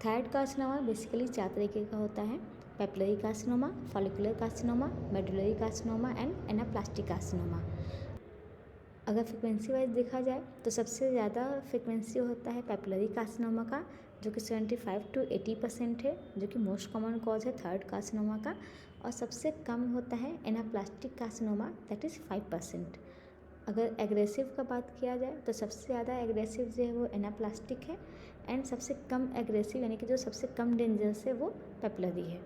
Thyroid carcinoma basically 4 तरीके का होता है: papillary carcinoma, follicular carcinoma, medullary carcinoma and anaplastic carcinoma. अगर फ्रिक्वेंसी वाइज देखा जाए तो सबसे ज़्यादा फ्रिक्वेंसी होता है पेपिलरी कार्सिनोमा का, जो कि 75 to 80% है, जो कि मोस्ट कॉमन कॉज है थायराइड कार्सिनोमा का। और सबसे कम होता है एनाप्लास्टिक कार्सिनोमा, दैट इज़ 5%। अगर एग्रेसिव का बात किया जाए तो सबसे ज़्यादा एग्रेसिव जो है वो एनाप्लास्टिक है, एंड सबसे कम एग्रेसिव यानी कि जो सबसे कम डेंजरस है वो पेपिलरी है।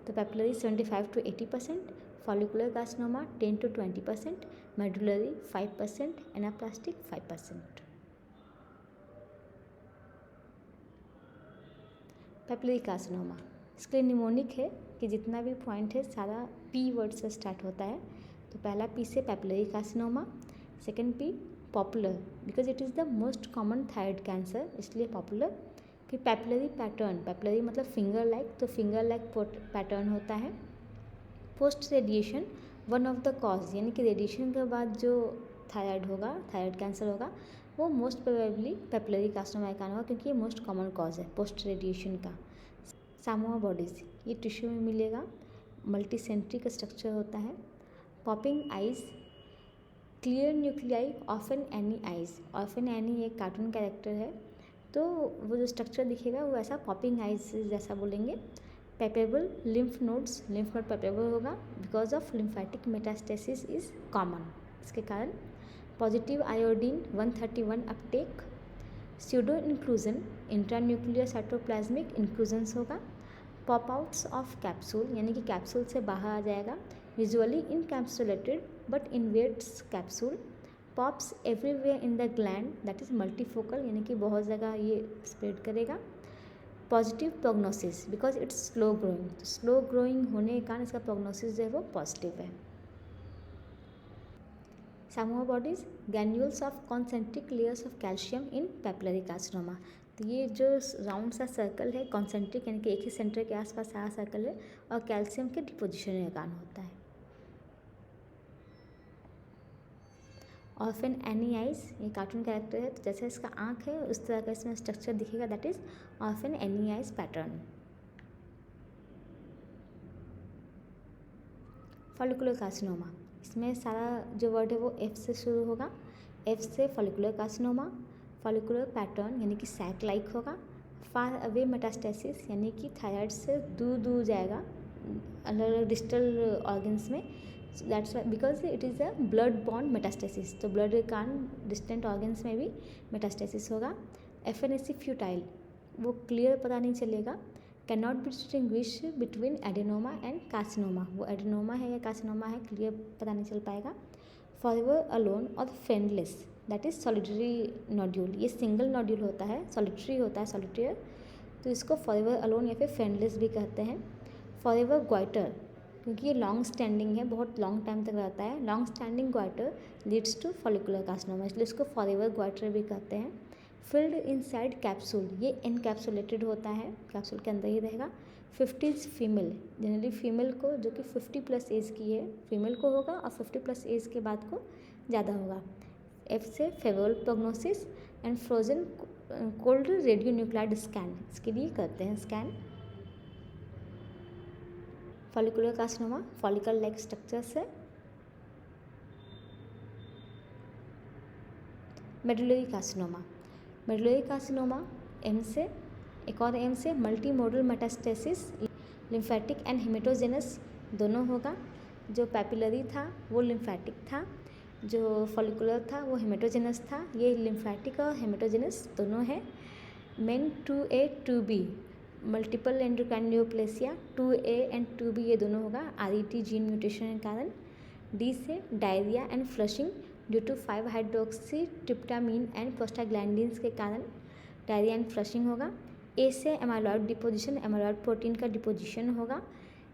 तो papillary 75 to 80%, follicular carcinoma 10 to 20%, medullary 5%, anaplastic 5%। Papillary carcinoma इसके लिए निमोनिक है कि जितना भी पॉइंट है सारा पी वर्ड से स्टार्ट होता है। तो पहला पी से papillary carcinoma, second P popular, because it is the most common thyroid cancer, इसलिए पॉपुलर। फिर पेपिलरी पैटर्न, पेपिलरी मतलब फिंगर लाइक, तो फिंगर लाइक पैटर्न होता है। Post radiation one of the cause, यानी कि रेडिएशन के बाद जो थायराइड होगा, थायराइड कैंसर होगा, वो मोस्ट प्रोबेबली पेपिलरी कार्सिनोमा का होगा, क्योंकि ये मोस्ट कॉमन कॉज है पोस्ट रेडिएशन का। सामोआ बॉडीज, ये टिश्यू में मिलेगा, मल्टीसेंट्रिक स्ट्रक्चर होता है। Popping eyes, clear nuclei, often any eyes, often any एक कार्टून कैरेक्टर है, तो वो जो स्ट्रक्चर दिखेगा वो ऐसा पॉपिंग आइज जैसा बोलेंगे। Palpable lymph nodes, lymph node palpable होगा because of lymphatic metastasis is common, इसके कारण। Positive iodine 131 uptake, pseudo inclusion, intranuclear cytoplasmic inclusions होगा। पॉप आउट्स ऑफ कैप्सूल, यानी कि कैप्सूल से बाहर आ जाएगा, visually encapsulated but invades capsule. Pops everywhere in the gland, that is multifocal, यानी कि बहुत जगह ये स्प्रेड करेगा। Positive prognosis because it's slow growing, तो स्लो ग्रोइंग होने के कारण इसका प्रोग्नोसिस जो है वो पॉजिटिव है। Samoa bodies, granules of concentric layers of calcium in papillary carcinoma, तो ये जो राउंड सा सर्कल है कॉन्सेंट्रिक, यानी कि एक ही सेंटर के आसपास सारा सर्कल है, और कैल्शियम के डिपोजिशन के कारण होता है। ऑफन एनी आइज, ये कार्टून कैरेक्टर है, तो जैसे इसका आँख है उस तरह का इसमें स्ट्रक्चर दिखेगा, that is often any eyes pattern. Follicular carcinoma, इसमें सारा जो वर्ड है वो एफ से शुरू होगा, एफ से फॉलिकुलर कार्सिनोमा। फॉलिकुलर पैटर्न यानी कि सैक लाइक होगा। फार अवे मेटास्टेसिस, यानी कि थायराइड से दूर दूर जाएगा अलग अलग डिस्टल ऑर्गन्स में, that's why because it is a blood bond metastasis, तो ब्लड के कारण डिस्टेंट ऑर्गन्स में भी मेटास्टेसिस होगा। एफएनएसी फ्यूटाइल, वो क्लियर पता नहीं चलेगा। Can not be distinguish between adenoma and carcinoma, वो एडेनोमा है या कार्सिनोमा है क्लियर पता नहीं चल पाएगा। फॉरएवर अलोन और फ्रेंडलेस, दैट इज़ सॉलिटरी नोड्यूल, ये सिंगल नोड्यूल होता है, सॉलिटरी होता है, सॉलिटेयर, तो इसको फॉरएवर अलोन या फिर फ्रेंडलेस भी कहते हैं। फॉरएवर ग्वाइटर, क्योंकि ये लॉन्ग स्टैंडिंग है, बहुत लॉन्ग टाइम तक रहता है, long standing goitre leads to follicular carcinoma, इसलिए इसको फॉरएवर ग्वाइटर भी कहते हैं। फिल्ड इनसाइड कैप्सूल, ये इनकैप्सुलेटेड होता है, कैप्सूल के अंदर ही रहेगा। 50s फीमेल, जनरली फीमेल को जो कि 50+ एज की है फीमेल को होगा, और 50+ एज के बाद को ज़्यादा होगा। एफ से favourable prognosis and frozen cold radionuclide scan, इसके लिए करते हैं scan. Follicular carcinoma follicle like structure से। Medullary carcinoma, medullary carcinoma M से, एक और एम से multimodal metastasis, lymphatic and haematogenous दोनों होगा। जो पेपिलरी था वो लिम्फेटिक था, जो फॉलिकुलर था वो हेमेटोजेनस था, ये लिम्फेटिक और हेमेटोजेनस दोनों है। MEN 2A 2B multiple endocrine neoplasia, 2A and 2B ये दोनों होगा RET जीन म्यूटेशन के कारण। डी से diarrhoea and flushing due to five hydroxy tryptamine and prostaglandins के कारण डायरिया एंड फ्लशिंग होगा। ए से एमाइलॉइड डिपोजिशन, एमाइलॉइड प्रोटीन का डिपोजिशन होगा।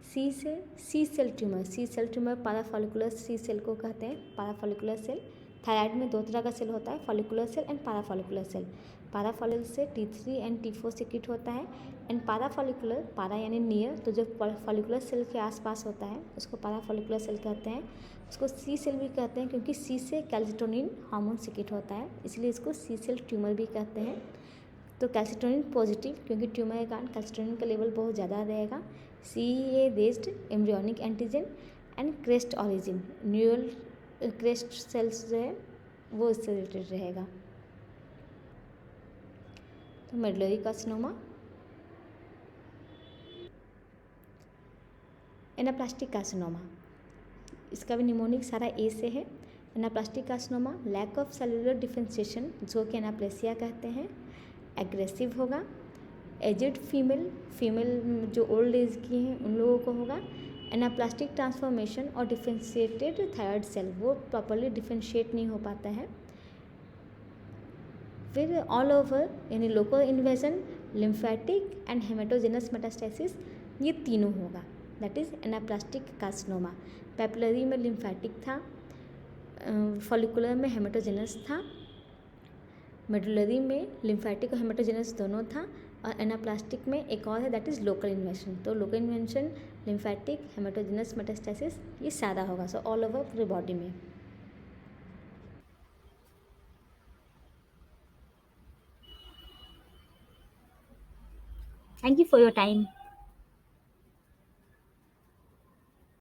सी से C cell tumour, C cell tumour parafollicular C cell को कहते हैं, पाराफॉलिकुलर सेल। थायराइड में 2 तरह का सेल होता है, फॉलिकुलर सेल एंड पाराफॉलिकुलर सेल। पाराफॉलिकुलर से T3 एंड T4 सिक्रीट होता है, एंड पाराफॉलिकुलर, पारा यानी नियर, तो जो फॉलिकुलर सेल के आसपास होता है उसको पाराफॉलिकुलर सेल कहते हैं। उसको सी सेल भी कहते हैं क्योंकि सी से कैल्सिटोनिन हार्मोन सिक्रीट होता है, इसलिए इसको सी सेल ट्यूमर भी कहते हैं। तो कैल्सिटोनिन पॉजिटिव, क्योंकि ट्यूमर के कारण कैल्सिटोनिन का लेवल बहुत ज़्यादा रहेगा। CEA based embryonic antigen and crest origin, neural crest cells जो है वो इससे रिलेटेड रहेगा। तो मेडुलरी कार्सिनोमा, एनाप्लास्टिक कार्सिनोमा, इसका भी निमोनिक सारा ए से है। Anaplastic carcinoma lack of cellular differentiation, जो कि एनाप्लेसिया कहते हैं, एग्रेसिव होगा। एजिड फीमेल जो ओल्ड एज की हैं उन लोगों को होगा। एनाप्लास्टिक ट्रांसफॉर्मेशन और डिफरेंशिएटेड थायराइड सेल, वो प्रॉपरली डिफरेंशिएट नहीं हो पाता है। फिर ऑल ओवर यानी local invasion, lymphatic and haematogenous metastasis, ये तीनों होगा। That is anaplastic carcinoma. Papillary में लिम्फेटिक था, फॉलिकुलर में हेमेटोजेनस था, मेडुलरी में लिम्फेटिक और हेमेटोजेनस दोनों था, और एनाप्लास्टिक में एक और है दैट इज़ लोकल इन्वेंशन। तो local invention, lymphatic, haematogenous metastasis, ये सादा होगा। सो ऑल ओवर पूरे बॉडी में। Thank you for your time.